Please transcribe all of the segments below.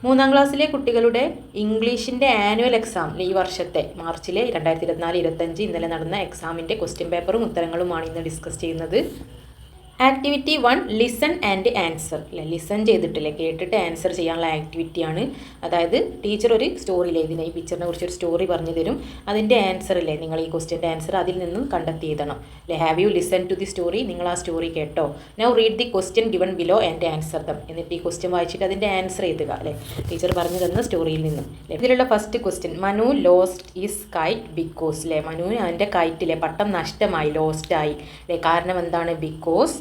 മൂന്നാം ക്ലാസ്സിലെ കുട്ടികളുടെ ഇംഗ്ലീഷിൻ്റെ ആനുവൽ എക്സാം ഈ വർഷത്തെ മാർച്ചിലെ 2024-25 ഇന്നലെ നടന്ന എക്സാമിൻ്റെ ക്വസ്റ്റ്യൻ പേപ്പറും ഉത്തരങ്ങളുമാണ് ഇന്ന് ഡിസ്കസ് ചെയ്യുന്നത്. ആക്ടിവിറ്റി 1 ലിസൺ ആൻഡ് ആൻസർ അല്ലേ, ലിസൺ ചെയ്തിട്ടില്ലേ കേട്ടിട്ട് ആൻസർ ചെയ്യാനുള്ള ആക്ടിവിറ്റിയാണ്. അതായത് ടീച്ചർ ഒരു സ്റ്റോറിയിലെ ഈ പിക്ചറിനെ കുറിച്ച് ഒരു സ്റ്റോറി പറഞ്ഞു തരും, അതിൻ്റെ ആൻസർ അല്ലേ നിങ്ങൾ ഈ ക്വസ്റ്റ്യൻ്റെ ആൻസർ അതിൽ നിന്നും കണ്ടെത്തി എഴുതണം അല്ലേ. Have you listen to the story, നിങ്ങൾ ആ സ്റ്റോറി കേട്ടോ. Now read the question given below and answer them, എന്നിട്ട് ഈ ക്വസ്റ്റ്യൻ വായിച്ചിട്ട് അതിൻ്റെ ആൻസർ എഴുതുക അല്ലേ, ടീച്ചർ പറഞ്ഞു തന്ന സ്റ്റോറിയിൽ നിന്നും. ഇതിലുള്ള first question, Manu lost is KITE because അല്ലേ, മനുവിന് അവൻ്റെ കൈറ്റിലെ പട്ടം നഷ്ടമായി, ലോസ്റ്റ് ആയി അല്ലേ. കാരണം എന്താണ്? Because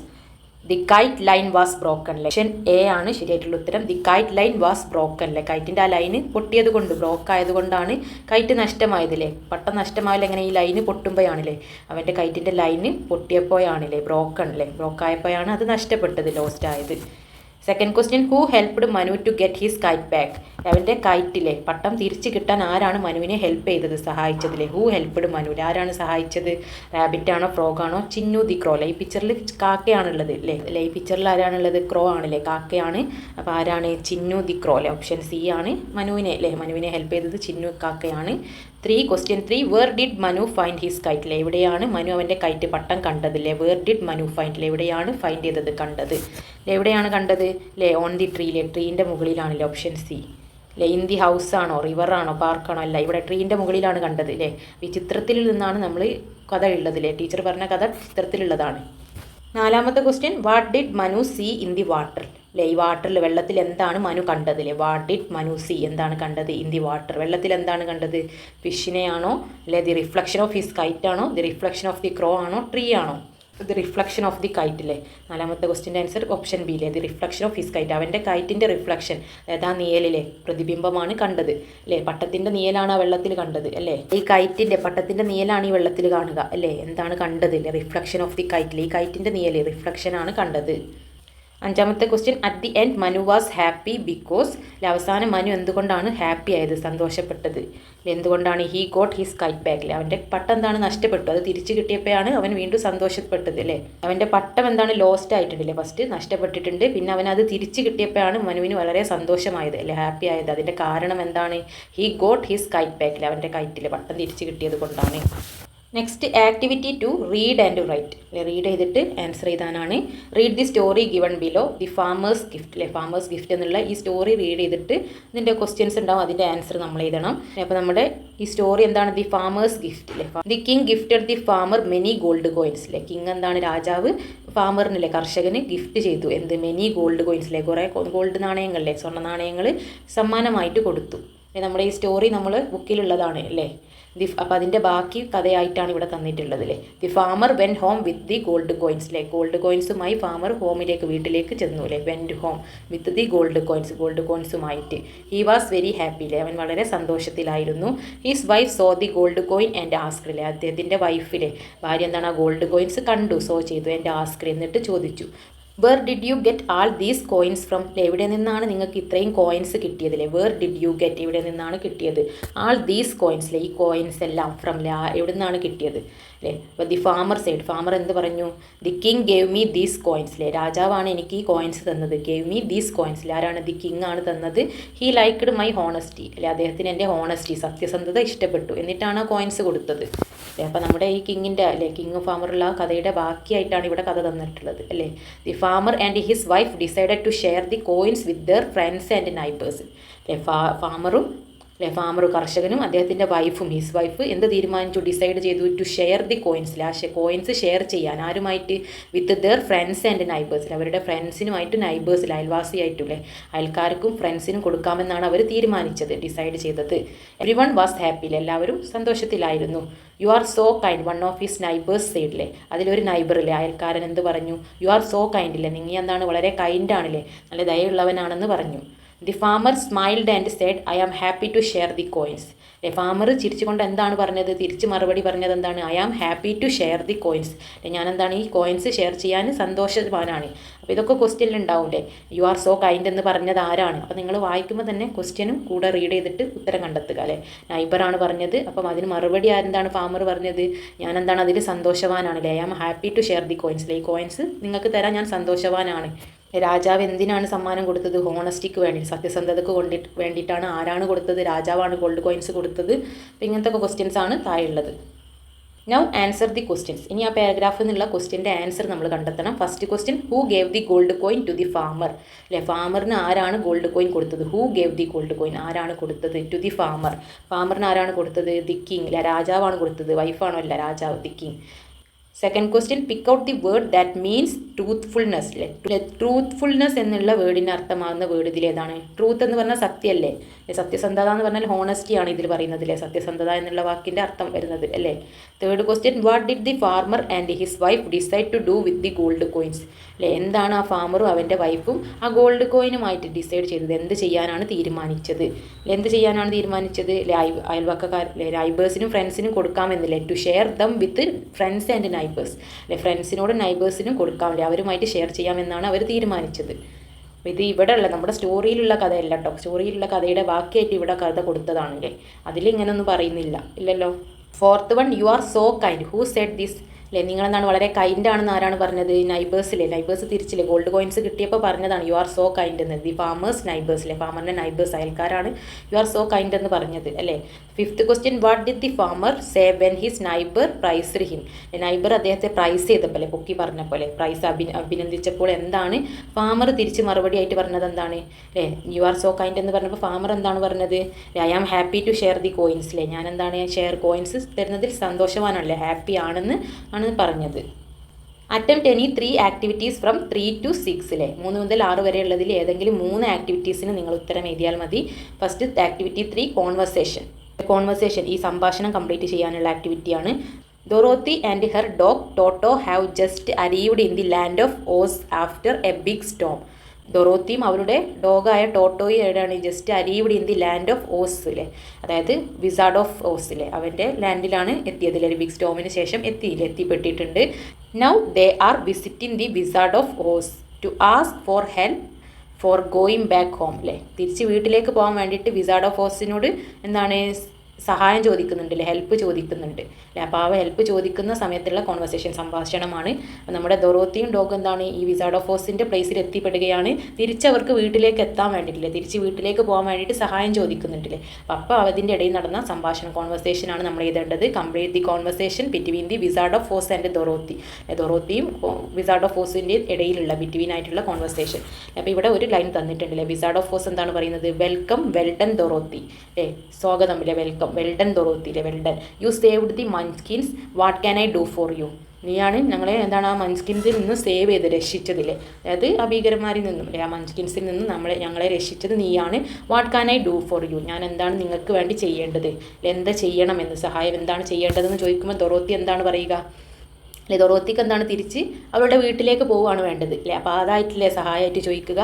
the KITE line was broken അല്ലേ. ഓപ്ഷൻ എ ആണ് ശരിയായിട്ടുള്ള ഉത്തരം. The KITE line was broken അല്ലേ, കൈറ്റിൻ്റെ ആ ലൈന് പൊട്ടിയത് കൊണ്ട്, ബ്രോക്ക് ആയതുകൊണ്ടാണ് കൈറ്റ് നഷ്ടമായതില്ലേ. പട്ടം നഷ്ടമായാലും എങ്ങനെ ഈ ലൈന് പൊട്ടുമ്പോഴാണല്ലേ, അവൻ്റെ കൈറ്റിൻ്റെ ലൈന് പൊട്ടിയപ്പോഴാണല്ലേ ബ്രോക്കൺ അല്ലേ, ബ്രോക്കായപ്പോഴാണ് അത് നഷ്ടപ്പെട്ടത്, ലോസ്റ്റ് ആയത്. Second question, who helped Manu to get his kite back, അവൻ്റെ കൈറ്റിലെ പട്ടം തിരിച്ചു കിട്ടാൻ ആരാണ് മനുവിനെ ഹെൽപ്പ് ചെയ്തത്, സഹായിച്ചതില്ലേ. ഹൂ ഹെൽപ്ഡ് മനു, ആരാണ് സഹായിച്ചത്? റാബിറ്റ് ആണോ, ഫ്രോഗ് ആണോ, ചിന്നു ദി ക്രോ അല്ലേ. ഈ പിക്ചറിൽ കാക്കയാണുള്ളത് അല്ലേ, ഈ പിക്ചറിൽ ആരാണുള്ളത്? ക്രോ ആണല്ലേ, കാക്കയാണ്. അപ്പോൾ ആരാണ്? ചിന്നു ദി ക്രോ അല്ലേ. ഓപ്ഷൻ സി ആണ് മനുവിനെ അല്ലേ, മനുവിനെ ഹെൽപ്പ് ചെയ്തത് ചിന്നു കാക്കയാണ്. Question 3 where did Manu find his kite അല്ലേ, എവിടെയാണ് മനു അവൻ്റെ കൈറ്റ് പട്ടം കണ്ടതില്ലേ. വേർ ഡിഡ് മനു ഫൈൻഡ് അല്ലേ, എവിടെയാണ് ഫൈൻഡ് ചെയ്തത്, കണ്ടത് എവിടെയാണ് കണ്ടത് അല്ലേ? ഓൺ ദി ട്രീയിലെ, ട്രീൻ്റെ മുകളിലാണല്ലേ. ഓപ്ഷൻ സി അല്ലേ. ഇൻ ദി ഹൗസ് ആണോ, റിവറാണോ, പാർക്കാണോ? അല്ല, ഇവിടെ ട്രീൻ്റെ മുകളിലാണ് കണ്ടത് അല്ലേ. ഈ ചിത്രത്തിൽ നിന്നാണ് നമ്മൾ കഥ ഉള്ളത് അല്ലേ, ടീച്ചർ പറഞ്ഞ കഥ ചിത്രത്തിലുള്ളതാണ്. നാലാമത്തെ question, what did Manu see in the water അല്ലേ, ഈ വാട്ടറിൽ വെള്ളത്തിൽ എന്താണ് മനു കണ്ടത് അല്ലേ. വാട്ട് ഡിഡ് മനു സീ, എന്താണ് കണ്ടത്? ഇൻ ദി വാട്ടർ, വെള്ളത്തിൽ എന്താണ് കണ്ടത്? ഫിഷിനെയാണോ അല്ലെ the reflection of his KITE ആണോ, ദി റിഫ്ലക്ഷൻ ഓഫ് ദി ക്രോ ആണോ, ട്രീ ആണോ? The reflection of the KITE അല്ലേ. നാലാമത്തെ ക്വസ്റ്റ്യൻ്റെ ആൻസർ ഓപ്ഷൻ ബി അല്ലേ, the reflection of his KITE, അവൻ്റെ കൈറ്റിൻ്റെ റിഫ്ലക്ഷൻ, അതായത് ആ നിയലിലെ പ്രതിബിംബമാണ് കണ്ടത് അല്ലേ. പട്ടത്തിൻ്റെ നിയലാണ് ആ വെള്ളത്തിൽ കണ്ടത് അല്ലേ. ഈ കൈറ്റിൻ്റെ പട്ടത്തിൻ്റെ നിയലാണ് ഈ വെള്ളത്തിൽ കാണുക അല്ലേ. എന്താണ് കണ്ടത് അല്ലേ? റിഫ്ലക്ഷൻ ഓഫ് ദി കൈറ്റിൽ, ഈ കൈറ്റിൻ്റെ നിയൽ റിഫ്ലക്ഷനാണ് കണ്ടത്. അഞ്ചാമത്തെ question, at the end Manu was happy because, അവസാനം മനു എന്തുകൊണ്ടാണ് ഹാപ്പി ആയത്, സന്തോഷപ്പെട്ടത്? എന്തുകൊണ്ടാണ്? He got his kite back അല്ലേ, അവൻ്റെ പട്ടം എന്താണ് നഷ്ടപ്പെട്ടു, അത് തിരിച്ചു കിട്ടിയപ്പോഴാണ് അവൻ വീണ്ടും സന്തോഷപ്പെട്ടത് അല്ലേ. അവൻ്റെ പട്ടം എന്താണ് ലോസ്റ്റ് ആയിട്ടുണ്ടല്ലേ, ഫസ്റ്റ് നഷ്ടപ്പെട്ടിട്ടുണ്ട്, പിന്നെ അവൻ അത് തിരിച്ചു കിട്ടിയപ്പോഴാണ് മനുവിന് വളരെ സന്തോഷമായത് അല്ലേ, ഹാപ്പി ആയത്. അതിൻ്റെ കാരണം എന്താണ്? He got his kite back അല്ലേ, അവൻ്റെ കൈറ്റിൽ പട്ടം തിരിച്ചു കിട്ടിയത് കൊണ്ടാണ്. Next activity 2 read and write അല്ലെ, റീഡ് ചെയ്തിട്ട് ആൻസർ ചെയ്താനാണ്. Read the story given below the farmer's gift അല്ലെ, ഫാമേഴ്സ് ഗിഫ്റ്റ് എന്നുള്ള ഈ സ്റ്റോറി റീഡ് ചെയ്തിട്ട് ഇതിൻ്റെ ക്വസ്റ്റ്യൻസ് ഉണ്ടാവും, അതിൻ്റെ ആൻസർ നമ്മൾ എഴുതണം. അപ്പോൾ നമ്മുടെ ഈ സ്റ്റോറി എന്താണ്? ദി ഫാമേഴ്സ് ഗിഫ്റ്റ് അല്ലേ. The king gifted the farmer many gold coins അല്ലേ. കിങ് എന്താണ്? രാജാവ് ഫാമറിനല്ലേ, കർഷകന് ഗിഫ്റ്റ് ചെയ്തു എന്ത്? മെനി ഗോൾഡ് കോയിൻസ് അല്ലേ, കുറേ ഗോൾഡ് നാണയങ്ങളല്ലേ, സ്വർണ്ണ നാണയങ്ങൾ സമ്മാനമായിട്ട് കൊടുത്തു. നമ്മുടെ ഈ സ്റ്റോറി നമ്മൾ ബുക്കിലുള്ളതാണ് അല്ലേ. അപ്പോൾ അതിൻ്റെ ബാക്കി കഥയായിട്ടാണ് ഇവിടെ തന്നിട്ടുള്ളത് അല്ലേ. The farmer went home with the gold coins അല്ലേ, ഗോൾഡ് കോയിൻസുമായി ഫാമർ ഹോമിലേക്ക്, വീട്ടിലേക്ക് ചെന്നു അല്ലേ. Went home with the gold കോയിൻസുമായിട്ട്. ഹി വാസ് വെരി ഹാപ്പി അല്ലേ, അവൻ വളരെ സന്തോഷത്തിലായിരുന്നു. His wife saw the gold coin and asked അല്ലേ, അദ്ദേഹത്തിൻ്റെ വൈഫിലെ ഭാര്യ എന്താണ്? ആ ഗോൾഡ് കോയിൻസ് കണ്ടു, സോ ചെയ്തു, ആൻഡ് ആസ്ക്ഡ് എന്നിട്ട് ചോദിച്ചു. Where did you get all these coins from അല്ലേ, എവിടെ നിന്നാണ് നിങ്ങൾക്ക് ഇത്രയും കോയിൻസ് കിട്ടിയത് അല്ലേ. വേർ ഡിഡ് യു ഗെറ്റ്, എവിടെ നിന്നാണ് കിട്ടിയത്? ആൾ ദീസ് കോയിൻസ് അല്ലേ, ഈ കോയിൻസ് എല്ലാം ഫ്രം അല്ലേ, എവിടെ നിന്നാണ് കിട്ടിയത് അല്ലേ. അപ്പോൾ ദി ഫാമർ സൈഡ്, ഫാമർ എന്ത് പറഞ്ഞു? The king gave me these coins അല്ലേ, രാജാവാണ് എനിക്ക് ഈ കോയിൻസ് തന്നത്. ഗേവ് മീ ദീസ് കോയിൻസ് അല്ലേ, ആരാണ്? ദി കിങ് ആണ് തന്നത്. ഹീ ലൈക്ക്ഡ് മൈ ഹോണസ്റ്റി അല്ലേ, അദ്ദേഹത്തിന് എൻ്റെ ഹോണസ്റ്റി, സത്യസന്ധത ഇഷ്ടപ്പെട്ടു, എന്നിട്ടാണ് ആ കോയിൻസ് കൊടുത്തത് അല്ലേ. അപ്പോൾ നമ്മുടെ ഈ കിങ്ങിൻ്റെ അല്ലേ, കിങ് ഫാമറുള്ള കഥയുടെ ബാക്കിയായിട്ടാണ് ഇവിടെ കഥ തന്നിട്ടുള്ളത് അല്ലേ. The farmer and his wife decided to share the coins with their friends and neighbours അല്ലേ. ഫാമറും കർഷകനും അദ്ദേഹത്തിൻ്റെ വൈഫും, ഹിസ് വൈഫ് എന്ത് തീരുമാനിച്ചു? ഡിസൈഡ് ചെയ്തു to share the coins, coins share ചെയ്യാൻ ആരുമായിട്ട്? വിത്ത് ദർ ഫ്രണ്ട്സ് ആൻഡ് നൈബേഴ്സിൽ, അവരുടെ ഫ്രണ്ട്സിനുമായിട്ട്, നൈബേഴ്സിൽ അയൽവാസിയായിട്ടില്ലേ, അയൽക്കാർക്കും ഫ്രണ്ട്സിനും കൊടുക്കാമെന്നാണ് അവർ തീരുമാനിച്ചത്, ഡിസൈഡ് ചെയ്തത്. എവരി വൺ വാസ് ഹാപ്പി, എല്ലാവരും സന്തോഷത്തിലായിരുന്നു. You are so kind one of his neighbours സൈഡിലെ, അതിലൊരു നൈബറില്ലേ, അയൽക്കാരൻ എന്ത് പറഞ്ഞു? യു ആർ സോ കൈൻഡ് ഇല്ലേ, നിങ്ങൾ എന്താണ് വളരെ കൈൻഡാണില്ലേ, നല്ല ദയയുള്ളവനാണെന്ന് പറഞ്ഞു. The farmer smiled and said I am happy to share the coins അല്ലേ. ഫാമർ ചിരിച്ചുകൊണ്ട് എന്താണ് പറഞ്ഞത്? തിരിച്ച് മറുപടി പറഞ്ഞത് എന്താണ്? I am happy to share the coins അല്ലേ, ഞാൻ എന്താണ് ഈ കോയിൻസ് ഷെയർ ചെയ്യാൻ സന്തോഷവാനാണ്. അപ്പോൾ ഇതൊക്കെ ക്വസ്റ്റ്യനിൽ ഉണ്ടാവില്ലേ. യു ആർ സോ കൈൻഡ് എന്ന് പറഞ്ഞത് ആരാണ്? അപ്പോൾ നിങ്ങൾ വായിക്കുമ്പോൾ തന്നെ ക്വസ്റ്റ്യനും കൂടെ റീഡ് ചെയ്തിട്ട് ഉത്തരം കണ്ടെത്തുക അല്ലേ. നൈബറാണ് പറഞ്ഞത്, അപ്പം അതിന് മറുപടി ആരെന്താണ് ഫാമർ പറഞ്ഞത്? ഞാൻ എന്താണ് അതിൽ സന്തോഷവാനാണ് അല്ലേ, I am happy to share the coins അല്ലേ, ഈ കോയിൻസ് നിങ്ങൾക്ക് തരാൻ ഞാൻ സന്തോഷവാനാണ് രാജാവ് എന്തിനാണ് സമ്മാനം കൊടുത്തത്? ഹോണസ്റ്റിക്ക് വേണ്ടി, സത്യസന്ധതക്ക് വേണ്ടിയിട്ടാണ്. ആരാണ് കൊടുത്തത്? രാജാവാണ് ഗോൾഡ് കോയിൻസ് കൊടുത്തത്. അപ്പോൾ ഇങ്ങനത്തെ ക്വസ്റ്റ്യൻസ് ആണ് താഴെയുള്ളത്. Now answer the questions. ഇനി ആ പാരഗ്രാഫിൽ നിന്നുള്ള ക്വസ്റ്റ്യൻ്റെ ആൻസർ നമ്മൾ കണ്ടെത്തണം. First question, who gave the gold coin to the farmer? അല്ലെ, ഫാമറിന് ആരാണ് ഗോൾഡ് കോയിൻ കൊടുത്തത്? Who gave the gold coin, ആരാണ് കൊടുത്തത്? ടു ദി ഫാമർ, ഫാമറിന് ആരാണ് കൊടുത്തത്? ദി കിങ്, അല്ലെ രാജാവാണ് കൊടുത്തത്. വൈഫാണോ? അല്ല, രാജാവ്, the king. Second question, pick out the word that means truthfulness. അല്ലേ, ട്രൂത്ത്ഫുൾനെസ് എന്നുള്ള വേർഡിന് അർത്ഥമാകുന്ന വേർഡ് ഇതിലേതാണ്? ട്രൂത്ത് എന്ന് പറഞ്ഞാൽ സത്യമല്ലേ? സത്യസന്ധത എന്ന് പറഞ്ഞാൽ ഹോണസ്റ്റിയാണ് ഇതിൽ പറയുന്നത് അല്ലേ, സത്യസന്ധത എന്നുള്ള വാക്കിൻ്റെ അർത്ഥം വരുന്നത് അല്ലേ. Third question, what did the farmer and his wife decide to do with the gold coins? അല്ലേ, എന്താണ് ആ ഫാമറും അവൻ്റെ വൈഫും ആ ഗോൾഡ് കോയിനുമായിട്ട് ഡിസൈഡ് ചെയ്തത്? എന്ത് ചെയ്യാനാണ് തീരുമാനിച്ചത്? എന്ത് ചെയ്യാനാണ് തീരുമാനിച്ചത്? അയൽവക്കക്കാർ, നൈബേഴ്സിനും ഫ്രണ്ട്സിനും കൊടുക്കാമെന്നില്ലേ, to share them with friends and neighbours. അല്ലെ, ഫ്രണ്ട്സിനോട് നൈബേഴ്സിനും കൊടുക്കാമല്ലേ, അവരുമായിട്ട് ഷെയർ ചെയ്യാമെന്നാണ് അവർ തീരുമാനിച്ചത്. ഇത് ഇവിടെ ഉള്ള നമ്മുടെ സ്റ്റോറിയിലുള്ള കഥയല്ല കേട്ടോ, സ്റ്റോറിയിലുള്ള കഥയുടെ ബാക്കിയായിട്ട് ഇവിടെ കഥ കൊടുത്തതാണല്ലേ, അതിലിങ്ങനൊന്നും പറയുന്നില്ല ഇല്ലല്ലോ. Fourth one, you are so kind, who said this? അല്ലേ, നിങ്ങളെന്താണ് വളരെ കൈൻഡ് ആണെന്ന് ആരാണ് പറഞ്ഞത്? നൈബേഴ്സിലെ, നൈബേഴ്സ് തിരിച്ചില്ലേ ഗോൾഡ് കോയിൻസ് കിട്ടിയപ്പോൾ പറഞ്ഞതാണ് യു ആർ സോ കൈൻഡ് എന്ന്. ദി ഫാമേഴ്സ് നൈബേഴ്സിലെ, ഫാമറിൻ്റെ നൈബേഴ്സ് അയൽക്കാരാണ് യു ആർ സോ കൈൻഡ് എന്ന് പറഞ്ഞത് അല്ലേ. Fifth question, what did the farmer say when his neighbour praised him? Neighbour അദ്ദേഹത്തെ പ്രൈസ് ചെയ്തപ്പോൾ അല്ലേ, പൊക്കി പറഞ്ഞ പോലെ പ്രൈസ് അഭിനന്ദിച്ചപ്പോൾ എന്താണ് ഫാമർ തിരിച്ച് മറുപടി ആയിട്ട് പറഞ്ഞത്? എന്താണ്? അല്ലേ, യു ആർ സോ കൈൻഡ് എന്ന് പറഞ്ഞപ്പോൾ ഫാമർ എന്താണ് പറഞ്ഞത്? I am happy to share the coins. അല്ലേ, ഞാൻ എന്താണ് ഷെയർ കോയിൻസ് തരുന്നതിൽ സന്തോഷവാനല്ലേ, ഹാപ്പി ആണെന്ന് ആണ് പറഞ്ഞത്. Attempt any 3 activities from 3 to 6. അല്ലേ, 3 മുതൽ 6 വരെ ഉള്ളതിൽ ഏതെങ്കിലും 3 ആക്ടിവിറ്റീസിന് നിങ്ങൾ ഉത്തരം എഴുതിയാൽ മതി. ഫസ്റ്റ് ആക്ടിവിറ്റി 3, കോൺവെർസേഷൻ, ഈ സംഭാഷണം കംപ്ലീറ്റ് ചെയ്യാനുള്ള ആക്ടിവിറ്റിയാണ്. Dorothy and her dog Toto have just arrived in the land of Oz after a big storm. ഡൊറോത്തിയും അവരുടെ ഡോഗായ ടോട്ടോയും എവിടെയാണ്? Just arrived in the land of Oz. അല്ലേ, അതായത് വിസാർഡ് ഓഫ് ഓസ്. അല്ലേ, അവൻ്റെ ലാൻഡിലാണ് എത്തിയത്. അല്ലെ, ബിഗ് സ്റ്റോമിന് ശേഷം എത്തിപ്പെട്ടിട്ടുണ്ട്. Now they are visiting the wizard of Oz to ask for help for going back home. അല്ലേ, തിരിച്ച് വീട്ടിലേക്ക് പോകാൻ വേണ്ടിയിട്ട് വിസാർഡ് ഓഫ് ഓസിനോട് എന്താണ് സഹായം ചോദിക്കുന്നുണ്ട് അല്ലേ, ഹെൽപ്പ് ചോദിക്കുന്നുണ്ട് അല്ലേ. അപ്പോൾ ആ ഹെൽപ്പ് ചോദിക്കുന്ന സമയത്തുള്ള കോൺവെർസേഷൻ, സംഭാഷണമാണ്. നമ്മുടെ ഡൊറോത്തിയും ഡോഗ് എന്താണ് ഈ വിസാർഡ് ഓഫ് ഓസിൻ്റെ പ്ലേസിൽ എത്തിപ്പെടുകയാണ്. തിരിച്ചവർക്ക് വീട്ടിലേക്ക് എത്താൻ വേണ്ടിയിട്ടില്ലേ, തിരിച്ച് വീട്ടിലേക്ക് പോകാൻ വേണ്ടിയിട്ട് സഹായം ചോദിക്കുന്നുണ്ടല്ലേ. അപ്പോൾ അതിൻ്റെ ഇടയിൽ നടന്ന സംഭാഷണം, കോൺവെർസേഷനാണ് നമ്മൾ എഴുതേണ്ടത്. Complete the conversation between the wizard of Oz and Dorothy. ഡൊറോത്തിയും വിസാർഡ് ഓഫ് ഓസിൻ്റെ ഇടയിലുള്ള ബിറ്റ്വീൻ ആയിട്ടുള്ള കോൺവെർസേഷൻ. അപ്പോൾ ഇവിടെ ഒരു ലൈൻ തന്നിട്ടുണ്ടല്ലേ, വിസാർഡ് ഓഫ് ഓസ് എന്താണ് പറയുന്നത്? Welcome well done Dorothy. സ്വാഗതം അല്ലേ, വെൽക്കം വെൽഡൻ ഡൊറോത്തി. അല്ലേ, well done you saved the Munchkins, what can I do for you? നീയാണ് ഞങ്ങളെ എന്താണ് ആ മൻസ്കിൻസിൽ നിന്ന് സേവ് ചെയ്ത് രക്ഷിച്ചതില്ലേ, അതായത് ആ ഭീകരന്മാരിൽ നിന്നും അല്ലെ, ആ മൻസ്കിൻസിൽ നിന്നും ഞങ്ങളെ രക്ഷിച്ചത് നീയാണ്. What can I do for U? ഞാൻ എന്താണ് നിങ്ങൾക്ക് വേണ്ടി ചെയ്യേണ്ടത്? എന്താ ചെയ്യണമെന്ന്, സഹായം എന്താണ് ചെയ്യേണ്ടതെന്ന് ചോദിക്കുമ്പോൾ ഡൊറോത്തി എന്താണ് പറയുക? അല്ലെ, ഡൊറോത്തിക്ക് എന്താണ് തിരിച്ച് അവളുടെ വീട്ടിലേക്ക് പോവുകയാണ് വേണ്ടത് അല്ലേ. അപ്പോൾ അതായിട്ടില്ലേ സഹായമായിട്ട് ചോദിക്കുക.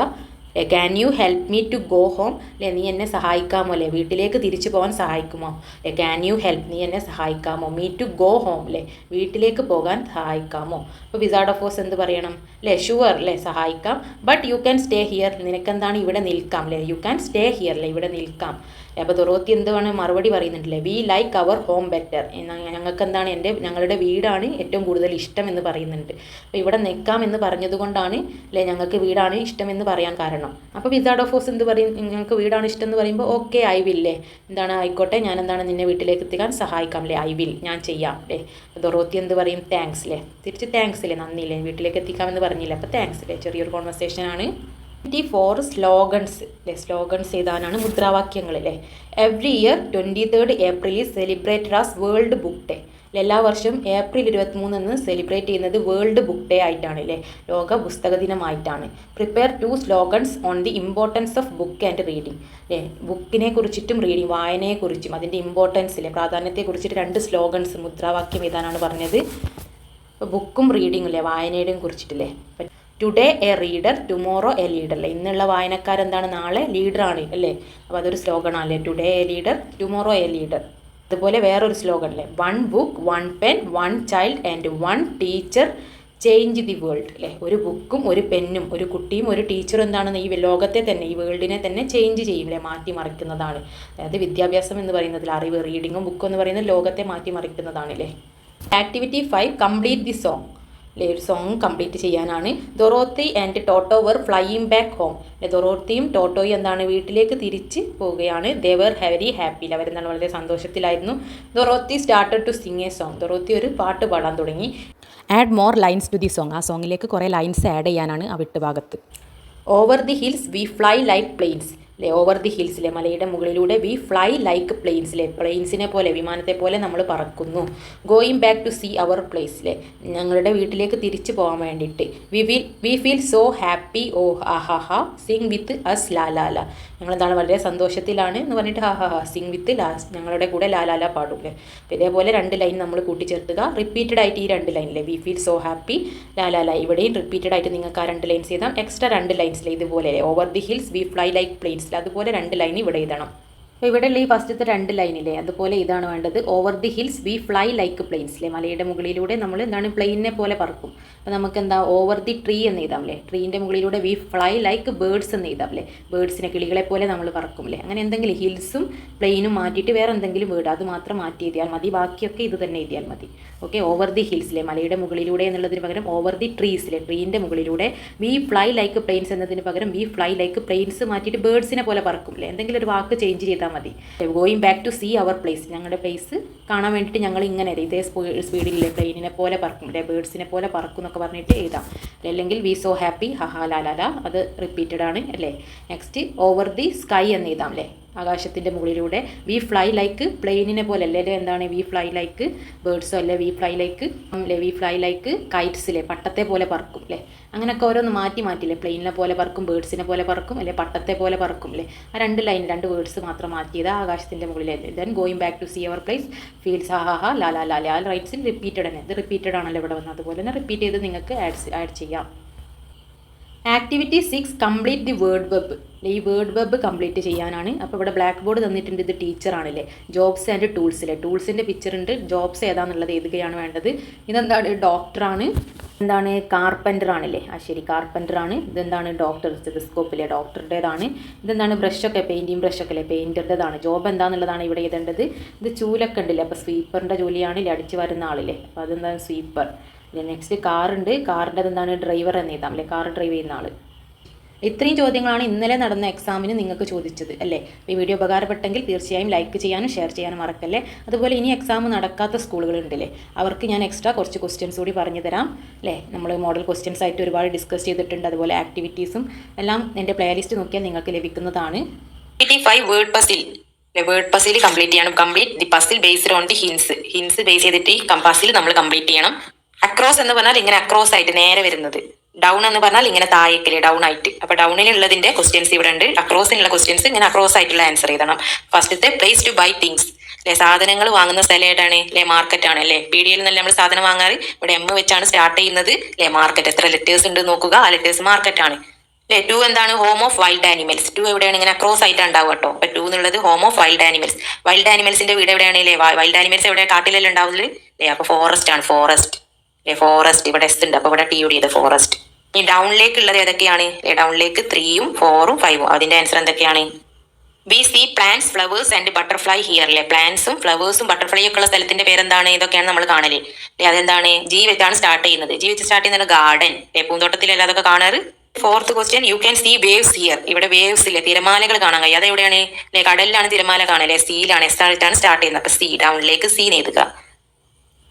Can you help me to go home? അല്ലേ, നീ എന്നെ സഹായിക്കാമോ? അല്ലേ, വീട്ടിലേക്ക് തിരിച്ചു പോകാൻ സഹായിക്കുമോ? അല്ലെ, ക്യാൻ യു ഹെൽപ്പ്, നീ എന്നെ സഹായിക്കാമോ? മീ ടു ഗോ ഹോം, അല്ലേ, വീട്ടിലേക്ക് പോകാൻ സഹായിക്കാമോ? അപ്പോൾ വിസാർഡ് ഓഫ് ഓസ് എന്ത് പറയണം? അല്ലേ, ഷുവർ, അല്ലേ, സഹായിക്കാം. But you can stay here, നിനക്കെന്താണ് ഇവിടെ നിൽക്കാം. അല്ലേ, യു ക്യാൻ സ്റ്റേ ഹിയർ, അല്ലേ, ഇവിടെ നിൽക്കാം. അപ്പോൾ ഡൊറോത്തി എന്താണ് മറുപടി പറയുന്നുണ്ടല്ലേ, we like our home better, ഞങ്ങൾക്ക് എന്താണ് ഞങ്ങളുടെ വീടാണ് ഏറ്റവും കൂടുതൽ ഇഷ്ടം എന്ന് പറയുന്നുണ്ട്. അപ്പോൾ ഇവിടെ നിൽക്കാം എന്ന് പറഞ്ഞതുകൊണ്ടാണ് അല്ലേ ഞങ്ങൾക്ക് വീടാണ് ഇഷ്ടം എന്ന് പറയാൻ കാരണം. അപ്പോൾ വിസാർഡ് ഓഫ് ഓസ് എന്ത് പറയും? ഞങ്ങൾക്ക് വീടാണ് ഇഷ്ടം എന്ന് പറയുമ്പോൾ ഓക്കെ ഐ വിൽ, അല്ലേ, എന്താണ് ആയിക്കോട്ടെ, ഞാൻ എന്താണ് നിന്നെ വീട്ടിലേക്ക് എത്തിക്കാൻ സഹായിക്കാം, അല്ലേ, ഐ വിൽ, ഞാൻ ചെയ്യാം. അല്ലേ, ഡൊറോത്തി എന്ത് പറയും? താങ്ക്സ്, അല്ലേ, തിരിച്ച് താങ്ക്സ്, അല്ലേ, നന്ദി, അല്ലേ, വീട്ടിലേക്ക് എത്തിക്കാമെന്ന് പറഞ്ഞില്ല, അപ്പോൾ താങ്ക്സ്, അല്ലേ. ചെറിയൊരു കോൺവെർസേഷനാണ്. 24 സ്ലോഗൻസ്, അല്ലേ, സ്ലോഗൻസ് എഴുതാനാണ്. മുദ്രാവാക്യങ്ങൾ, അല്ലേ. Every year 23rd April is celebrated as world book day. എല്ലാ വർഷവും ഏപ്രിൽ 23 സെലിബ്രേറ്റ് ചെയ്യുന്നത് വേൾഡ് ബുക്ക് ഡേ ആയിട്ടാണ്, അല്ലേ, ലോക പുസ്തക ദിനമായിട്ടാണ്. Prepare 2 slogans on the importance of book and reading. അല്ലേ, ബുക്കിനെ കുറിച്ചിട്ടും റീഡിങ് വായനയെക്കുറിച്ചും അതിൻ്റെ ഇമ്പോർട്ടൻസ്, അല്ലേ, പ്രാധാന്യത്തെക്കുറിച്ചിട്ട് 2 സ്ലോഗൻസ് മുദ്രാവാക്യം എഴുതാനാണ് പറഞ്ഞത്. ഇപ്പോൾ ബുക്കും റീഡിങ്ങും, അല്ലേ, വായനയുടെയും കുറിച്ചിട്ടില്ലേ. Today a reader tomorrow a leader, അല്ലേ, ഇന്നുള്ള വായനക്കാരെന്താണ് നാളെ ലീഡറാണ്, അല്ലേ. അപ്പോൾ അതൊരു സ്ലോഗനാണ്, അല്ലേ, today A leader tomorrow a leader. അതുപോലെ വേറൊരു സ്ലോഗൻ, അല്ലേ, 1 book 1 pen 1 child and 1 teacher change the world. അല്ലേ, ഒരു ബുക്കും ഒരു പെന്നും ഒരു കുട്ടിയും ഒരു ടീച്ചറും എന്താണ് ഈ ലോകത്തെ തന്നെ, ഈ വേൾഡിനെ തന്നെ ചേഞ്ച് ചെയ്യും, അല്ലേ, മാറ്റിമറിക്കുന്നതാണ്. അതായത് വിദ്യാഭ്യാസം എന്ന് പറയുന്നതിൽ അറിവ്, റീഡിങ്ങും ബുക്കും എന്ന് പറയുന്നത് ലോകത്തെ മാറ്റിമറിക്കുന്നതാണ്, അല്ലേ. Activity 5 complete the song. ഒരു സോങ് കംപ്ലീറ്റ് ചെയ്യാനാണ്. Dorothy and Toto were flying back home. ഡൊറോത്തിയും ടോട്ടോയും എന്താണ് വീട്ടിലേക്ക് തിരിച്ച് പോവുകയാണ്. They were very happy. അവരെന്താണ് വളരെ സന്തോഷത്തിലായിരുന്നു. Dorothy started to sing a song. Dorothy ഒരു പാട്ട് പാടാൻ തുടങ്ങി. Add more lines to the song. ആ സോങ്ങിലേക്ക് കുറേ ലൈൻസ് ആഡ് ചെയ്യാനാണ് ആ വിട്ടുഭാഗത്ത്. Over the hills we fly like planes. Over the ഹിൽസിലെ മലയുടെ മുകളിലൂടെ വി ഫ്ലൈ ലൈക്ക് പ്ലെയിൻസിലെ പ്ലെയിൻസിനെ പോലെ വിമാനത്തെ പോലെ നമ്മൾ പറക്കുന്നു. Going back to see our പ്ലേസിലെ ഞങ്ങളുടെ വീട്ടിലേക്ക് തിരിച്ചു പോകാൻ വേണ്ടിയിട്ട്. We feel so happy oh ha ha ഹാ സിംഗ് വിത്ത് അസ് ലാ ലാ ലാ. ഞങ്ങളെന്താണ് വളരെ സന്തോഷത്തിലാണ് എന്ന് പറഞ്ഞിട്ട് ഹാ ഹാ ഹാ സിംഗ് വിത്ത് ഞങ്ങളുടെ കൂടെ ലാ ലാ ലാ പാടൂല്ലേ. അപ്പോൾ ഇതേപോലെ 2 ലൈൻ നമ്മൾ കൂട്ടിച്ചേർത്തുക. റിപ്പീറ്റഡ് ആയിട്ട് ഈ 2 ലൈനിലെ വി ഫീൽ സോ ഹാപ്പി ലാ ലാ ലാ ഇവിടെയും റിപ്പീറ്റഡ് ആയിട്ട് നിങ്ങൾക്ക് ആ 2 ലൈൻസ് ചെയ്താൽ എക്സ്ട്രാ 2 ലൈൻസിലെ ഇതുപോലെ over the hills we fly like planes അതുപോലെ 2 ലൈൻ ഇവിടെ എഴുതണം. അപ്പോൾ ഇവിടെയുള്ള ഈ ഫസ്റ്റത്തെ 2 ലൈനിലെ അതുപോലെ ഇതാണ് വേണ്ടത്. Over the hills we fly like പ്ലെയിൻസിലെ മലയുടെ മുകളിലൂടെ നമ്മൾ എന്താണ് പ്ലെയിനിനെ പോലെ പറക്കും. അപ്പോൾ നമുക്ക് എന്താ ഓവർ ദി ട്രീ എന്ന് എഴുതാം അല്ലേ. ട്രീൻ്റെ മുകളിലൂടെ വി ഫ്ലൈ ലൈക്ക് ബേർഡ്സ് എന്ന് എഴുതാം അല്ലേ. ബേർഡ്സിനെ കിളികളെ പോലെ നമ്മൾ പറക്കും അല്ലേ. അങ്ങനെ എന്തെങ്കിലും ഹിൽസും പ്ലെയിനും മാറ്റിയിട്ട് വേറെ എന്തെങ്കിലും വേർഡ് അത് മാത്രം മാറ്റി എഴുതിയാൽ മതി. ബാക്കിയൊക്കെ ഇത് തന്നെ എഴുതിയാൽ മതി. ഓക്കെ. ഓവർ ദി ഹിൽസിലെ മലയുടെ മുകളിലൂടെ എന്നുള്ളതിന് പകരം ഓവർ ദി ട്രീസിലെ ട്രീൻ്റെ മുകളിലൂടെ വി ഫ്ലൈ ലൈക്ക് പ്ലെയിൻസ് എന്നതിന് പകരം വി ഫ്ലൈ ലൈക്ക് പ്ലെയിൻസ് മാറ്റിയിട്ട് ബേർഡ്സിനെ പോലെ പറക്കും അല്ലേ. എന്തെങ്കിലും ഒരു വാക്ക് ചേഞ്ച് ചെയ്താൽ മതി. Going back to see our place. ഞങ്ങളുടെ പ്ലേസ് കാണാൻ വേണ്ടിയിട്ട് ഞങ്ങൾ ഇങ്ങനെ ഇതേ സ്പീഡിലെ പ്ലെയിനിനെ പോലെ പറക്കും അല്ലെ ബേർഡ്സിനെ പോലെ പറക്കും എന്നൊക്കെ പറഞ്ഞിട്ട് എഴുതാം. അല്ലെങ്കിൽ വി സോ ഹാപ്പി ഹഹാ ലാലാല അത് റിപ്പീറ്റഡ് ആണ് അല്ലേ. നെക്സ്റ്റ് ഓവർ ദി സ്കൈ എന്ന് എഴുതാം അല്ലേ. ആകാശത്തിൻ്റെ മുകളിലൂടെ വി ഫ്ലൈ ലൈക്ക് പ്ലെയിനിനെ പോലെ അല്ലേ എന്താണ് വി ഫ്ലൈ ലൈക്ക് ബേർഡ്സോ അല്ലെ വി ഫ്ലൈ ലൈക്ക് അല്ലേ വി ഫ്ലൈ ലൈക്ക് കൈറ്റ്സിലെ പട്ടത്തെ പോലെ പറക്കും അല്ലേ. അങ്ങനെയൊക്കെ ഓരോന്ന് മാറ്റില്ലേ. പ്ലെയിനിനെ പോലെ പറക്കും ബേർഡ്സിനെ പോലെ പറക്കും അല്ലെ പട്ടത്തെ പോലെ പറക്കും അല്ലേ. ആ 2 ലൈൻ 2 വേർഡ്സ് മാത്രം മാറ്റിയത് ആകാശത്തിൻ്റെ മുകളിലല്ലേ. Then going back to see our place feels ha ha ഹാ ലാ ലാ ലാ ലാ റൈറ്റ്സിൽ റിപ്പീറ്റഡ് തന്നെ. ഇത് റിപ്പീറ്റഡ് ആണല്ലോ ഇവിടെ വന്നത്. അതുപോലെ തന്നെ റിപ്പീറ്റ് ചെയ്ത് നിങ്ങൾക്ക് ആഡ് ചെയ്യാം. Activity 6 complete the word web. ഈ വേർഡ് വെബ് കംപ്ലീറ്റ് ചെയ്യാനാണ്. അപ്പോൾ ഇവിടെ ബ്ലാക്ക് ബോർഡ് തന്നിട്ടുണ്ട്. ഇത് ടീച്ചറാണല്ലേ. ജോബ്സ് ആൻഡ് ടൂൾസിലെ ടൂൾസിൻ്റെ പിക്ചർ ഉണ്ട്. ജോബ്സ് ഏതാണെന്നുള്ളത് എഴുതുകയാണ് വേണ്ടത്. ഇതെന്താണ് ഡോക്ടറാണ്. എന്താണ് കാർപ്പൻ്റർ ആണല്ലേ. ആ ശരി കാർപ്പൻ്ററാണ്. ഇതെന്താണ് ഡോക്ടർ സ്റ്റെതസ്കോപ്പിലെ ഡോക്ടറുടേതാണ്. ഇതെന്താണ് ബ്രഷൊക്കെ പെയിൻറ്റിങ് ബ്രഷൊക്കെ അല്ലേ പെയിൻറ്ററുടേതാണ്. ജോബ് എന്താണെന്നുള്ളതാണ് ഇവിടെ എഴുതേണ്ടത്. ഇത് ചൂലൊക്കെ ഉണ്ടല്ലേ. അപ്പോൾ സ്വീപ്പറിൻ്റെ ജോലിയാണല്ലേ അടിച്ച് വരുന്ന ആളില്ലേ. അപ്പോൾ അതെന്താണ് സ്വീപ്പർ. നെക്സ്റ്റ് കാറുണ്ട്. കാറിൻ്റെ എന്താണ് ഡ്രൈവർ എന്ന് എഴുതാം അല്ലേ. കാർ ഡ്രൈവ് ചെയ്യുന്ന ആൾ. ഇത്രയും ചോദ്യങ്ങളാണ് ഇന്നലെ നടന്ന എക്സാമിന് നിങ്ങൾക്ക് ചോദിച്ചത് അല്ലേ. ഈ വീഡിയോ ഉപകാരപ്പെട്ടെങ്കിൽ തീർച്ചയായും ലൈക്ക് ചെയ്യാനും ഷെയർ ചെയ്യാനും മറക്കല്ലേ. അതുപോലെ ഇനി എക്സാം നടക്കാത്ത സ്കൂളുകളുണ്ടല്ലേ അവർക്ക് ഞാൻ എക്സ്ട്രാ കുറച്ച് ക്വസ്റ്റ്യൻസ് കൂടി പറഞ്ഞു തരാം അല്ലേ. നമ്മൾ മോഡൽ ക്വസ്റ്റ്യൻസ് ആയിട്ട് ഒരുപാട് ഡിസ്കസ് ചെയ്തിട്ടുണ്ട്. അതുപോലെ ആക്ടിവിറ്റീസും എല്ലാം എൻ്റെ പ്ലേലിസ്റ്റ് നോക്കിയാൽ നിങ്ങൾക്ക് ലഭിക്കുന്നതാണ്. 5 word puzzle word puzzle complete ചെയ്യണം. Complete the puzzle based on the hints base ചെയ്തിട്ട് ഈ പസിൽ നമ്മൾ കംപ്ലീറ്റ് ചെയ്യണം. അക്രോസ് എന്ന് പറഞ്ഞാൽ ഇങ്ങനെ അക്രോസ് ആയിട്ട് നേരെ വരുന്നത്. ഡൗൺ എന്ന് പറഞ്ഞാൽ ഇങ്ങനെ താഴേക്കില്ലേ ഡൗൺ ആയിട്ട്. അപ്പൊ ഡൗണിലുള്ളതിന്റെ ക്വസ്റ്റ്യൻസ് ഇവിടെ ഉണ്ട്. അക്രോസിനുള്ള ക്വസ്റ്റ്യൻസ് ഇങ്ങനെ അക്രോസ് ആയിട്ടുള്ള ആൻസർ ചെയ്യണം. ഫസ്റ്റത്തെ പ്ലേസ് ടു ബൈ തിങ്സ് അല്ലെ. സാധനങ്ങൾ വാങ്ങുന്ന സ്ഥലം ഏതാണ് അല്ലെ. മാർക്കറ്റ് ആണ് അല്ലെ. പീഡിയയിൽ നിന്നല്ലേ നമ്മൾ സാധനം വാങ്ങാറ്. ഇവിടെ എം വെച്ചാണ് സ്റ്റാർട്ട് ചെയ്യുന്നത് അല്ലെ. മാർക്കറ്റ് എത്ര ലെറ്റേഴ്സ് ഉണ്ട് നോക്കുക. ആ ലെറ്റേഴ്സ് മാർക്കറ്റ് ആണ് അല്ലെ. 2 എന്താണ് ഹോം ഓഫ് വൈൽഡ് ആനിമൽസ്. 2 എവിടെയാണ് ഇങ്ങനെ അക്രോസ് ആയിട്ട് ഉണ്ടാവുക കേട്ടോ. അപ്പൊ 2 എന്നുള്ളത് home of wild animals. Wild ആനിമൽസിന്റെ വീട് എവിടെയാണ് അല്ലേ. വൈൽഡ് ആനിമൽസ് എവിടെ കാട്ടിലെല്ലാം ഉണ്ടാവുന്നത് അല്ലേ. അപ്പൊ ഫോറസ്റ്റ് ആണ്. ഫോറസ്റ്റ് ഇവിടെ എസ് ഉണ്ട്. അപ്പൊ ഇവിടെ ടി യുടെ ഫോറസ്റ്റ്. ഈ ഡൗണിലേക്ക് ഉള്ളത് ഏതൊക്കെയാണ്. ഡൗണിലേക്ക് 3ഉം 4ഉം 5ഉം. അതിന്റെ ആൻസർ എന്തൊക്കെയാണ്. We see plants flowers and butterfly here അല്ലെ. പ്ലാന്റ്സും ഫ്ലവേഴ്സും ബട്ടർഫ്ലൈ ഒക്കെ ഉള്ള സ്ഥലത്തിന്റെ പേരെന്താണ്. ഇതൊക്കെയാണ് നമ്മൾ കാണല് അല്ലെ. അതെന്താണ് ജി വെച്ചാണ് സ്റ്റാർട്ട് ചെയ്യുന്നത്. ജി വെച്ച് സ്റ്റാർട്ട് ചെയ്യുന്നത് ഗാർഡൻ അല്ലെ. പൂന്തോട്ടത്തിലല്ല അതൊക്കെ കാണാറ്. 4th question you can see waves here. ഇവിടെ വേവ്സ് ഇല്ലേ തിരമാലകൾ കാണാൻ കഴിയും. അതെവിടെയാണ് അല്ലെ. കടലിലാണ് തിരമാല കാണല്ലേ. സീലാണ് എസ് ആയിട്ടാണ് സ്റ്റാർട്ട് ചെയ്യുന്നത്. അപ്പൊ സി ഡൗണിലേക്ക് സീ എഴുതുക.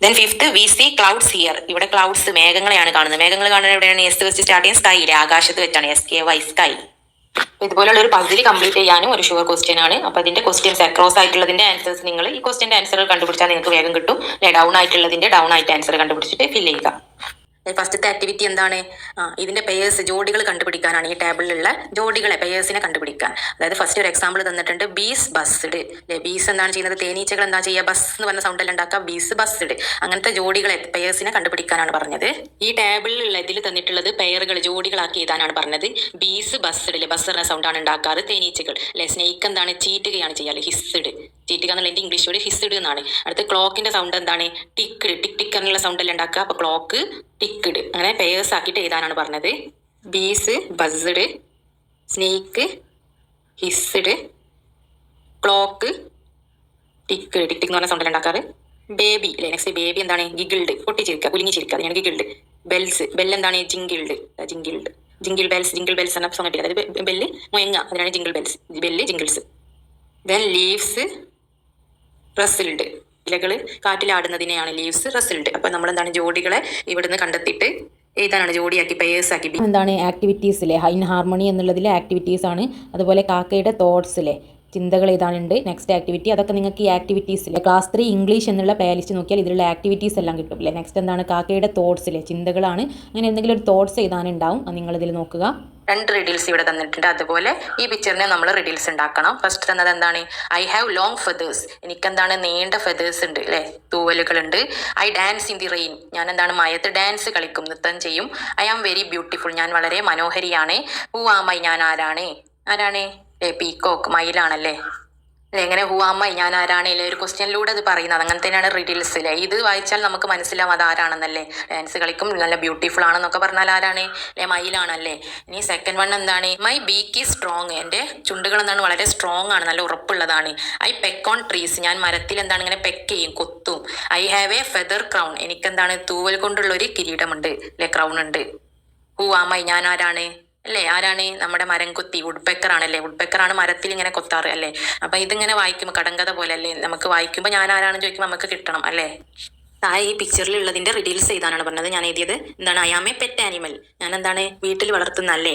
Then 5th we see clouds here. ഇവിടെ ക്ലൗഡ്സ് മേഘങ്ങളെയാണ് കാണുന്നത്. മേഘങ്ങൾ കാണുന്നത് എവിടെയാണ്. എസ് വെച്ച് സ്റ്റാർട്ട് ചെയ്യുന്ന സ്കൈ ഇല്ലേ. ആകാശത്ത് വെച്ചാണ്. SKY sky. ഇതുപോലുള്ള ഒരു പസിൽ കംപ്ലീറ്റ് ചെയ്യാനും ഒരു ഷുവർ ക്വസ്റ്റ്യൻ ആണ്. അപ്പൊ അതിന്റെ ക്വസ്റ്റ്യൻസ് അക്രോസ് ആയിട്ടുള്ളതിന്റെ ആൻസേഴ്സ് നിങ്ങൾ ഈ ക്വസ്റ്റ്യന്റെ ആൻസറുകൾ കണ്ടുപിടിച്ചാൽ നിങ്ങൾക്ക് വേഗം കിട്ടും. ഡൗൺ ആയിട്ടുള്ളതിന്റെ ഡൗൺ ആയിട്ട് ആൻസർ കണ്ടുപിടിച്ചിട്ട് ഫിൽ ചെയ്യുക. ഫസ്റ്റത്തെ ആക്ടിവിറ്റി എന്താണ്. ഇതിന്റെ പേയേഴ്സ് ജോഡികൾ കണ്ടുപിടിക്കാനാണ്. ഈ ടേബിളിലുള്ള ജോഡികളെ പേയേഴ്സിനെ കണ്ടുപിടിക്കാൻ. അതായത് ഫസ്റ്റ് ഒരു എക്സാമ്പിൾ തന്നിട്ടുണ്ട്. ബീസ് ബസ്ഡ്. ബീസ് എന്താണ് ചെയ്യുന്നത്. തേനീച്ചകൾ എന്താ ചെയ്യുക. ബസ് എന്ന് പറഞ്ഞ സൗണ്ട് എല്ലാം ഉണ്ടാക്കുക. ബീസ് ബസ്ഡ്. അങ്ങനത്തെ ജോഡികളെ പേയേഴ്സിനെ കണ്ടുപിടിക്കാനാണ് പറഞ്ഞത്. ഈ ടേബിളിലുള്ള ഇതിൽ തന്നിട്ടുള്ളത് പെയറുകൾ ജോഡികളാക്കി എഴുതാനാണ് പറഞ്ഞത്. ബീസ് ബസ്ഡ് ബസ് എന്ന സൗണ്ടാണ് ഉണ്ടാക്കാറ്. തേനീച്ചകൾ അല്ലെ. സ്നേക്ക് എന്താണ് ചീറ്റുകയാണ് ചെയ്യാറ്. ഹിസ്ഡ്. ചീറ്റുക എന്നുള്ളതിന്റെ ഇംഗ്ലീഷ് വേർഡ് ഹിസ്ഡ് എന്നാണ്. അടുത്ത് ക്ലോക്കിന്റെ സൗണ്ട് എന്താണ്. ടിക്ഡ്. ടിക് ടിക് എന്നുള്ള സൗണ്ട് എല്ലാം ഉണ്ടാക്കുക. അപ്പൊ ക്ലോക്ക് ടിക്ഡ്. അങ്ങനെ പേയേഴ്സ് ആക്കിയിട്ട് എഴുതാനാണ് പറഞ്ഞത്. Bees buzzed, snake hissed, clock ticked. Tick tick എന്ന് പറഞ്ഞ സൗണ്ട് ഉണ്ടാക്കാറ്. ബേബി അല്ലെ. നെക്സ്റ്റ് ബേബി എന്താണ് ഗിഗിൾഡ്. പൊട്ടിച്ചിരിക്കുക കുലുങ്ങിച്ചിരിക്കുക. അതിനാണ് ഗിഗിൾഡ്. ബെൽസ്, ബെല്ലെന്താണ്? ജിങ്കിൾഡ്, ജിങ്കിൾഡ്, ജിങ്കിൾ ബെൽസ് എന്ന സോങ് കിട്ടിയത്. അതായത് ബെല്ല് മുയങ്ങ, അതിനാണ് jingle bells, bell jingles. Then leaves rustled, ഇലകൾ കാറ്റിലാടുന്നതിനെയാണ് ലീവ്സ് റസിൽഡ്. അപ്പോൾ നമ്മൾ എന്താണ് ജോഡികളെ ഇവിടുന്ന് കണ്ടെത്തിയിട്ട് എഴുതാനാണ്, ജോഡിയാക്കി പേഴ്സ് ആക്കി. എന്താണ് ആക്ടിവിറ്റീസിലെ ഇൻ ഹാർമണി എന്നുള്ളതിലെ ആക്ടിവിറ്റീസ് ആണ്. അതുപോലെ കാക്കയുടെ തോട്ട്സിലെ ചിന്തകൾ എഴുതാനുണ്ട്. നെക്സ്റ്റ് ആക്ടിവിറ്റി, അതൊക്കെ നിങ്ങൾക്ക് ഈ ആക്ടിവിറ്റീസിലെ ക്ലാസ് 3 ഇംഗ്ലീഷ് എന്നുള്ള പ്ലേലിസ്റ്റ് നോക്കിയാൽ ഇതിലുള്ള ആക്ടിവിറ്റീസ് എല്ലാം കിട്ടും അല്ലേ. നെക്സ്റ്റ് എന്താണ്? കാക്കയുടെ തോട്ട്സിലെ ചിന്തകളാണ്. അങ്ങനെ എന്തെങ്കിലും ഒരു തോട്ട്സ് എഴുതാനുണ്ടാവും, അത് നിങ്ങളിതിൽ നോക്കുക. 2 റിഡിൽസ് ഇവിടെ തന്നിട്ടുണ്ട്. അതുപോലെ ഈ പിക്ചറിനെ നമ്മൾ റിഡിൽസ് ഉണ്ടാക്കണം. ഫസ്റ്റ് തന്നത് എന്താണ്? ഐ ഹാവ് ലോങ് ഫെതേഴ്സ്, എനിക്കെന്താണ് നീണ്ട ഫെതേഴ്സ് ഉണ്ട് അല്ലേ, തൂവലുകളുണ്ട്. I dance in the rain, ഞാൻ എന്താണ് മയത്ത് ഡാൻസ് കളിക്കും, നൃത്തം ചെയ്യും. ഐ ആം വെരി ബ്യൂട്ടിഫുൾ, ഞാൻ വളരെ മനോഹരിയാണ്. ഹൂ ആം ഐ, ഞാൻ ആരാണ്? ആരാണ്? പീക്കോക്ക്, മയിലാണല്ലേ. എങ്ങനെ ഹൂ ആം ഐ, ഞാൻ ആരാണ് അല്ലേ, ഒരു ക്വസ്റ്റ്യനിലൂടെ അത് പറയുന്നത്. അങ്ങനെ തന്നെയാണ് റിഡിൽസ് അല്ലേ. ഇത് വായിച്ചാൽ നമുക്ക് മനസ്സിലാവും അത് ആരാണെന്നല്ലേ. ഡാൻസ് കളിക്കും, നല്ല ബ്യൂട്ടിഫുൾ ആണെന്നൊക്കെ പറഞ്ഞാൽ ആരാണ് അല്ലേ, മയിലാണല്ലേ. ഇനി സെക്കൻഡ് വൺ എന്താണ്? മൈ ബീക്ക് ഈസ് സ്ട്രോങ്, എൻ്റെ ചുണ്ടുകൾ എന്താണ് വളരെ സ്ട്രോങ് ആണ്, നല്ല ഉറപ്പുള്ളതാണ്. ഐ പെക്ക് ഓൺ ട്രീസ്, ഞാൻ മരത്തിൽ എന്താണ് ഇങ്ങനെ പെക്ക് ചെയ്യും, കൊത്തും. I have a feather crown, എനിക്കെന്താണ് തൂവൽ കൊണ്ടുള്ള ഒരു കിരീടമുണ്ട് അല്ലെ, ക്രൗൺ ഉണ്ട്. ഹൂ ആം ഐ, ഞാൻ ആരാണ് അല്ലേ, ആരാണ്? നമ്മുടെ മരം കൊത്തി വുഡ്പെക്കർ ആണല്ലേ, വുഡ്പെക്കർ ആണ് മരത്തിൽ ഇങ്ങനെ കൊത്താറ് അല്ലേ. അപ്പൊ ഇതിങ്ങനെ വായിക്കുമ്പോൾ കടങ്കഥ പോലെ അല്ലേ, നമുക്ക് വായിക്കുമ്പോൾ ഞാൻ ആരാണെന്ന് ചോദിക്കുമ്പോൾ നമുക്ക് കിട്ടണം അല്ലേ. താഴെ ഈ പിക്ചറിൽ ഉള്ളതിന്റെ റിഡീൽസ് ചെയ്താനാണ് പറഞ്ഞത്. ഞാൻ എഴുതിയത് എന്താണ്? I am a pet animal, ഞാൻ എന്താണ് വീട്ടിൽ വളർത്തുന്ന അല്ലേ,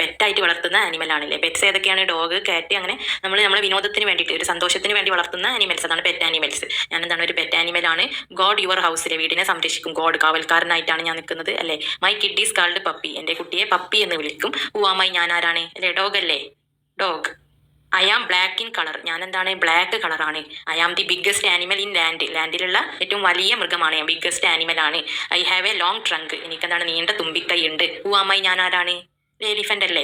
പെറ്റായിട്ട് വളർത്തുന്ന ആനിമൽ ആണല്ലേ. പെറ്റ്സ് ഏതൊക്കെയാണ്? ഡോഗ്, കാറ്റ്, അങ്ങനെ നമ്മളെ വിനോദത്തിന് വേണ്ടിയിട്ട് ഒരു സന്തോഷത്തിന് വേണ്ടി വളർത്തുന്ന ആനിമൽസ്, അതാണ് പെറ്റ് ആനിമൽസ്. ഞാൻ എന്താണ്? ഒരു പെറ്റ് ആനിമൽ ആണ്. ഗോഡ് യുവർ ഹൗസിലെ, വീടിനെ സംരക്ഷിക്കും. ഗോഡ്, കാവൽക്കാരനായിട്ടാണ് ഞാൻ നിൽക്കുന്നത് അല്ലേ. My kid is called puppy, എൻ്റെ കുട്ടിയെ പപ്പി എന്ന് വിളിക്കും. ഹൂ ആം ഐ, ഞാൻ ആരാണ് അല്ലേ, ഡോഗ് അല്ലേ, dog. I am black in colour, ഞാൻ എന്താണ്? ബ്ലാക്ക് കളറാണ്. I am the biggest animal in land, ലാൻഡിലുള്ള ഏറ്റവും വലിയ മൃഗമാണ് ഞാൻ, ബിഗ്ഗസ്റ്റ് ആനിമൽ ആണ്. I have a long trunk, എനിക്കെന്താണ് നീണ്ട തുമ്പിക്കൈ ഉണ്ട്. ഹൂ ആം ഐ, ഞാൻ ആരാണ്? എലിഫന്റ് അല്ലേ.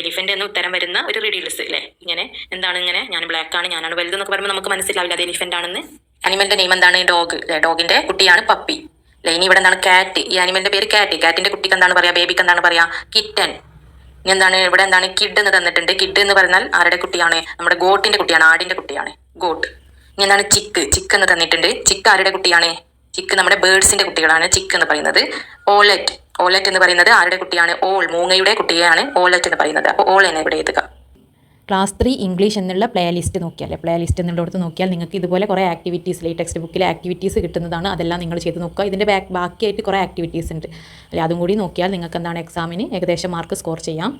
എലിഫന്റ് എന്ന് ഉത്തരം വരുന്ന ഒരു റിഡീൽസ് അല്ലേ. ഇങ്ങനെ എന്താണ്? ഇങ്ങനെ ഞാൻ ബ്ലാക്ക് ആണ്, ഞാനാണ് വലുത് എന്നൊക്കെ പറയുമ്പോൾ നമുക്ക് മനസ്സിലാവില്ല അത് എലിഫന്റ് ആണെന്ന്. ആനിമലിന്റെ നെയിം എന്താണ്? ഡോഗ് അല്ലേ, ഡോഗിന്റെ കുട്ടിയാണ് പപ്പി അല്ലേ. ഇനി ഇവിടെ എന്താണ്? കാറ്റ്, ഈ ആനിമലിന്റെ പേര് കാറ്റ്. കാറ്റിന്റെ കുട്ടിക്ക് എന്താണ് പറയാ, ബേബിക്ക് എന്താണ് പറയാ? കിറ്റൻ. ഇനി എന്താണ്? ഇവിടെ എന്താണ്? കിഡ് എന്ന് തന്നിട്ടുണ്ട്. കിഡ് എന്ന് പറഞ്ഞാൽ ആരുടെ കുട്ടിയാണ്? നമ്മുടെ ഗോട്ടിന്റെ കുട്ടിയാണ്, ആടിന്റെ കുട്ടിയാണ്, ഗോട്ട്. ഇനി എന്താണ്? ചിക്ക്, ചിക്ക് എന്ന് തന്നിട്ടുണ്ട്. ചിക്ക് ആരുടെ കുട്ടിയാണ്? ചിക്ക് നമ്മുടെ ബേർഡ്സിന്റെ കുട്ടികളാണ് ചിക്ക് എന്ന് പറയുന്നത്. ഓലറ്റ്, ഓലറ്റ് എന്ന് പറയുന്നത് ആരുടെ കുട്ടിയാണ്? ഓൾ, മൂങ്ങയുടെ കുട്ടിയാണ് ഓലറ്റ് എന്ന് പറയുന്നത്. അപ്പോൾ ഓൾ എന്ന് ഇവിടെ എഴുതുക. ക്ലാസ് 3 ഇംഗ്ലീഷ് എന്നുള്ള പ്ലേലിസ്റ്റ് നോക്കിയാൽ, പ്ലേലിസ്റ്റ് എന്നുള്ളടത്ത് നോക്കിയാൽ നിങ്ങൾക്ക് ഇതുപോലെ കുറേ ആക്ടിവിറ്റീസിൽ ഈ ടെക്സ്റ്റ് ബുക്കിലെ ആക്ടിവിറ്റീസ് കിട്ടുന്നതാണ്. അതെല്ലാം നിങ്ങൾ ചെയ്ത് നോക്കുക. ഇതിൻ്റെ ബാക്കിയായിട്ട് കുറേ ആക്ടിവിറ്റീസ് ഉണ്ട് അല്ലെ, അതും കൂടി നോക്കിയാൽ നിങ്ങൾക്ക് എന്താണ് എക്സാമിന് ഏകദേശം മാർക്ക് സ്കോർ ചെയ്യാം.